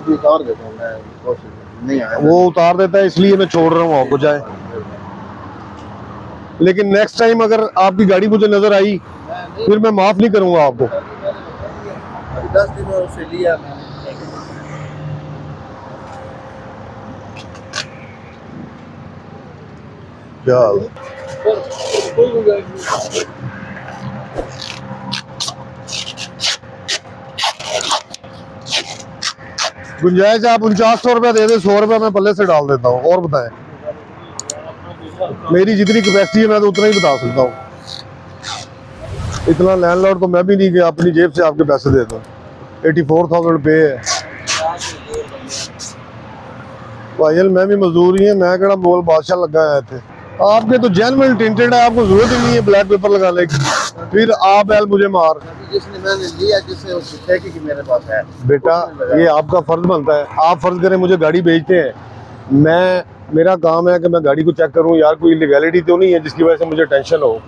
अभी उतार देता हूँ मैं, नहीं आया वो उतार देता है इसलिए मैं छोड़ रहा हूँ आपको जाए। लेकिन नेक्स्ट टाइम अगर आपकी गाड़ी मुझे नजर आई फिर मैं माफ नहीं करूंगा आपको। 10 दिन से लिया मैंने। क्या गुंजाइश आप 4900 रुपया दे दे, 100 रुपया मैं पल्ले से डाल देता हूँ। और बताएं, मेरी जितनी कैपेसिटी है मैं तो उतना ही बता सकता हूँ। इतना लैंडलॉर्ड तो मैं भी नहीं कि अपनी जेब से आपके पैसे दे दूँ। 84,000 रुपये है भाईजान, मैं भी मजदूर ही है, मैं कड़ा बोल बादशाह लगा है थे। आपके तो जेन्युइन टिंटेड है, आपको जरूरत ही नहीं है ब्लैक पेपर लगाने की, फिर आप एल मुझे मार। जिसने मैंने लिया जिससे उससे कि मेरे पास है बेटा ये आपका फर्ज बनता है, आप फर्ज करें मुझे गाड़ी भेजते हैं, मेरा काम है कि मैं गाड़ी को चेक करूं यार कोई इलीगैलिटी तो नहीं है जिसकी वजह से मुझे टेंशन हो।